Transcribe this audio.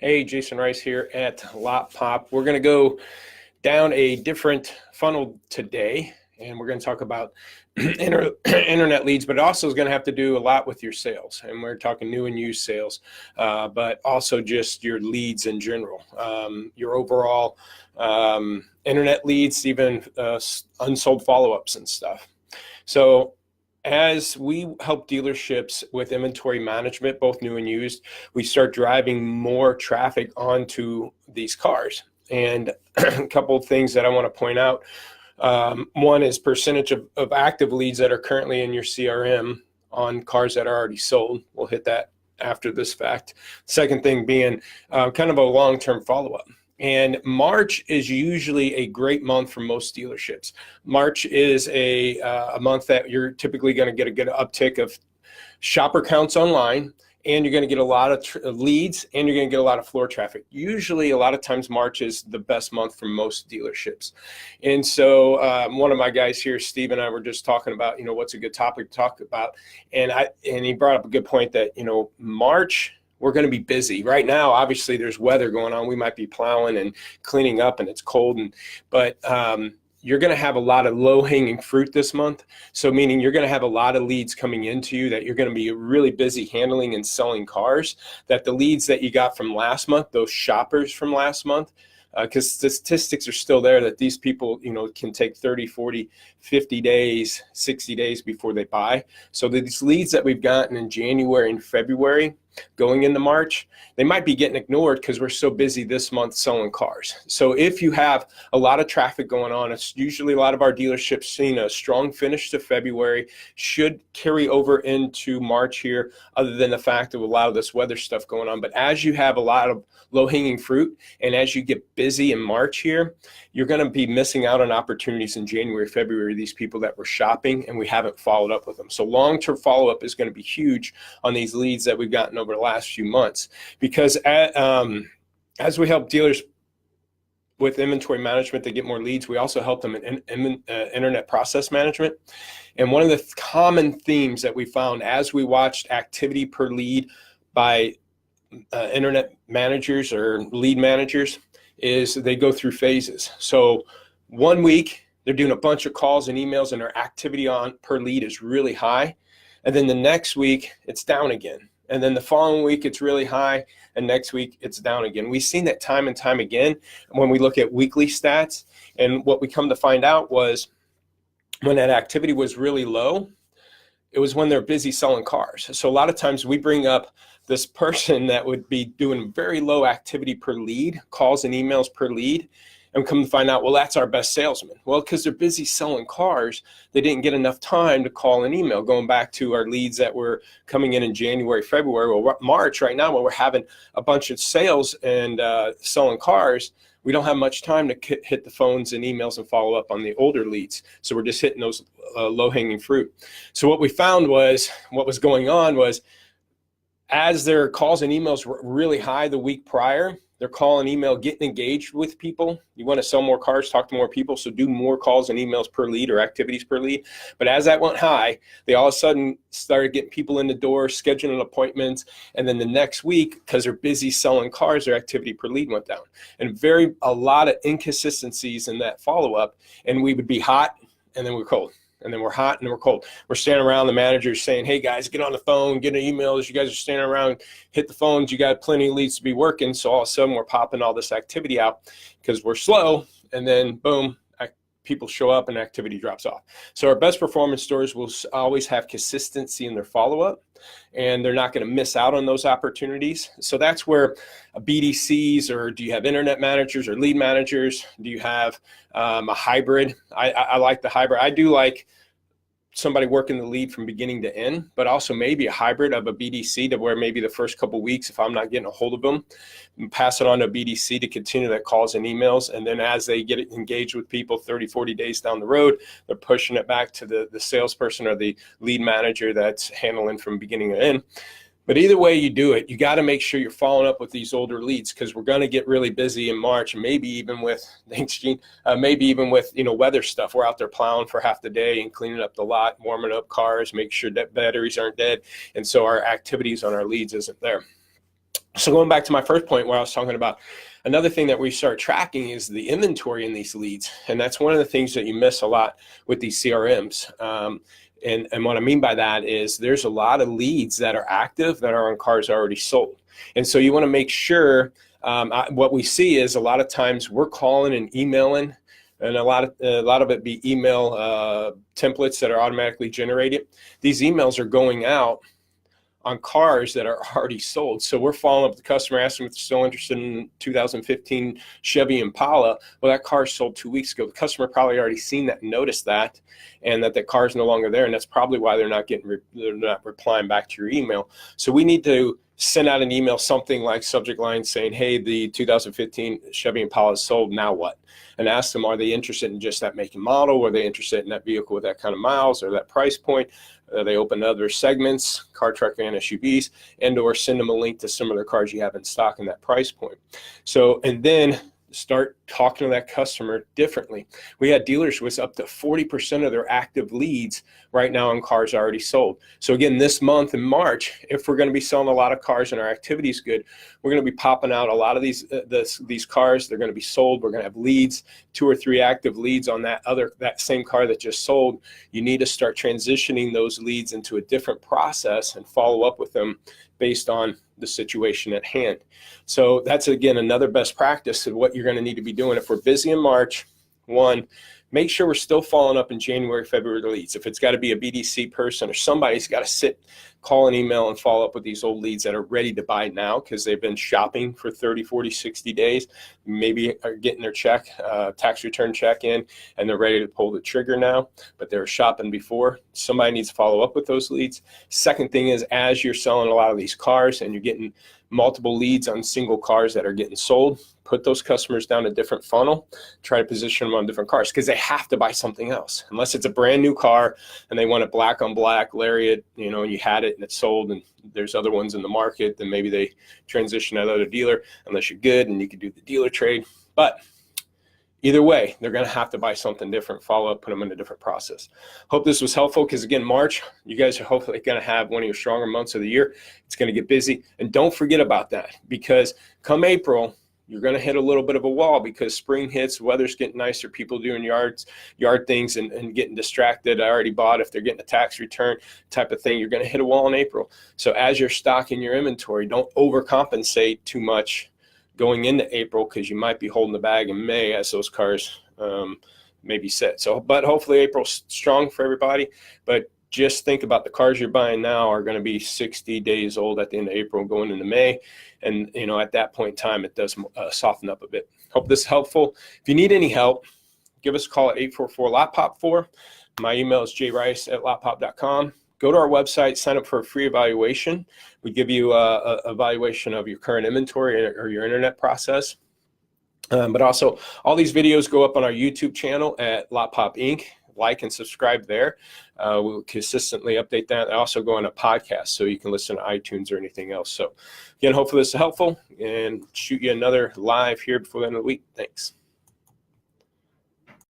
Hey, Jasen Rice here at Lotpop. We're going to go down a different funnel today, and we're going to talk about internet leads, but it also is going to have to do a lot with your sales. And we're talking new and used sales, but also just your leads in general, your overall internet leads, even unsold follow-ups and stuff. So as we help dealerships with inventory management, both new and used, we start driving more traffic onto these cars. And a couple of things that I want to point out. One is percentage of active leads that are currently in your CRM on cars that are already sold. We'll hit that after this fact. Second thing being kind of a long-term follow-up. And March is usually a great month for most dealerships. March is a month that you're typically going to get a good uptick of shopper counts online, and you're going to get a lot of leads, and you're going to get a lot of floor traffic. Usually, a lot of times, March is the best month for most dealerships. And so one of my guys here, Steve, and I were just talking about, what's a good topic to talk about. And he brought up a good point that, March, we're going to be busy. Right now, obviously, there's weather going on. We might be plowing and cleaning up, and it's cold. But you're going to have a lot of low-hanging fruit this month. So meaning you're going to have a lot of leads coming into you that you're going to be really busy handling and selling cars, that the leads that you got from last month, those shoppers from last month, because statistics are still there that these people, can take 30, 40, 50 days, 60 days before they buy. So these leads that we've gotten in January and February going into March, they might be getting ignored because we're so busy this month selling cars. So if you have a lot of traffic going on, it's usually a lot of our dealerships seeing a strong finish to February, should carry over into March here, other than the fact of a lot of this weather stuff going on. But as you have a lot of low-hanging fruit, and as you get busy in March here, you're going to be missing out on opportunities in January, February, these people that were shopping and we haven't followed up with them. So long-term follow-up is going to be huge on these leads that we've gotten over the last few months, because as we help dealers with inventory management to get more leads, we also help them in internet process management. And one of the common themes that we found as we watched activity per lead by internet managers or lead managers is they go through phases. So 1 week, they're doing a bunch of calls and emails and their activity on per lead is really high. And then the next week, it's down again. And then the following week, it's really high. And next week, it's down again. We've seen that time and time again when we look at weekly stats. And what we come to find out was when that activity was really low, it was when they're busy selling cars. So a lot of times we bring up this person that would be doing very low activity per lead, calls and emails per lead, and come to find out, well, that's our best salesman. Well, because they're busy selling cars, they didn't get enough time to call and email. Going back to our leads that were coming in January, February, well, March right now, when we're having a bunch of sales and selling cars, we don't have much time to hit the phones and emails and follow up on the older leads. So we're just hitting those low-hanging fruit. So what we found was, what was going on was, as their calls and emails were really high the week prior, their call and email, getting engaged with people. You want to sell more cars, talk to more people, so do more calls and emails per lead or activities per lead. But as that went high, they all of a sudden started getting people in the door, scheduling appointments, and then the next week, because they're busy selling cars, their activity per lead went down. And a lot of inconsistencies in that follow-up, and we would be hot, and then we're cold. And then we're hot and then we're cold. We're standing around, the manager's saying, hey guys, get on the phone, get an email. As you guys are standing around, hit the phones, you got plenty of leads to be working. So all of a sudden we're popping all this activity out because we're slow, and then boom, people show up and activity drops off. So our best performance stores will always have consistency in their follow-up, and they're not going to miss out on those opportunities. So that's where BDCs, or do you have internet managers or lead managers? Do you have a hybrid? I like the hybrid. I do like somebody working the lead from beginning to end, but also maybe a hybrid of a BDC to where maybe the first couple of weeks, if I'm not getting a hold of them, pass it on to a BDC to continue that calls and emails. And then as they get engaged with people 30, 40 days down the road, they're pushing it back to the salesperson or the lead manager that's handling from beginning to end. But either way you do it, you got to make sure you're following up with these older leads, because we're going to get really busy in March, and maybe even with weather stuff. We're out there plowing for half the day and cleaning up the lot, warming up cars, make sure that batteries aren't dead, and so our activities on our leads isn't there. So going back to my first point where I was talking about, another thing that we start tracking is the inventory in these leads. And that's one of the things that you miss a lot with these CRMs. And what I mean by that is there's a lot of leads that are active that are on cars already sold. And so you want to make sure, what we see is a lot of times we're calling and emailing, and a lot of it be email templates that are automatically generated. These emails are going out on cars that are already sold. So we're following up with the customer, asking if they're still interested in 2015 Chevy Impala. Well, that car sold 2 weeks ago. The customer probably already seen that, noticed that, and that car is no longer there. And that's probably why they're not replying back to your email. So we need to send out an email, something like subject line saying, hey, the 2015 Chevy Impala is sold, now what? And ask them, are they interested in just that make and model? Are they interested in that vehicle with that kind of miles or that price point? They open other segments, car, truck, and SUVs, and or send them a link to some of their cars you have in stock in that price point. So, and then start talking to that customer differently. We had dealers with up to 40% of their active leads right now on cars already sold. So again, this month in March, if we're going to be selling a lot of cars and our activity is good, we're going to be popping out a lot of these cars. They're going to be sold. We're going to have leads, 2 or 3 active leads on that same car that just sold. You need to start transitioning those leads into a different process and follow up with them based on the situation at hand. So that's, again, another best practice of what you're going to need to be doing. If we're busy in March, one, make sure we're still following up in January, February leads. If it's got to be a BDC person or somebody's got to sit, call an email and follow up with these old leads that are ready to buy now because they've been shopping for 30, 40, 60 days, maybe are getting their check, tax return check in, and they're ready to pull the trigger now, but they were shopping before. Somebody needs to follow up with those leads. Second thing is, as you're selling a lot of these cars and you're getting multiple leads on single cars that are getting sold, put those customers down a different funnel, try to position them on different cars because they have to buy something else. Unless it's a brand new car and they want it black on black, Lariat, and you had it and it's sold and there's other ones in the market, then maybe they transition to another dealer unless you're good and you can do the dealer trade. But either way, they're going to have to buy something different, follow up, put them in a different process. Hope this was helpful because, again, March, you guys are hopefully going to have one of your stronger months of the year. It's going to get busy. And don't forget about that because come April, you're going to hit a little bit of a wall because spring hits, weather's getting nicer, people doing yard things and getting distracted. I already bought if they're getting a tax return type of thing. You're going to hit a wall in April. So as you're stocking your inventory, don't overcompensate too much going into April because you might be holding the bag in May as those cars maybe sit. So, but hopefully April's strong for everybody. But just think about the cars you're buying now are going to be 60 days old at the end of April going into May. And, at that point in time, it does soften up a bit. Hope this is helpful. If you need any help, give us a call at 844-LOTPOP4. My email is jrice@lotpop.com. Go to our website, sign up for a free evaluation. We give you a evaluation of your current inventory or your internet process. But also, all these videos go up on our YouTube channel at Lotpop Inc. Like and subscribe there. We'll consistently update that. I also go on a podcast, so you can listen to iTunes or anything else. So, again, hopefully this is helpful, and shoot you another live here before the end of the week. Thanks.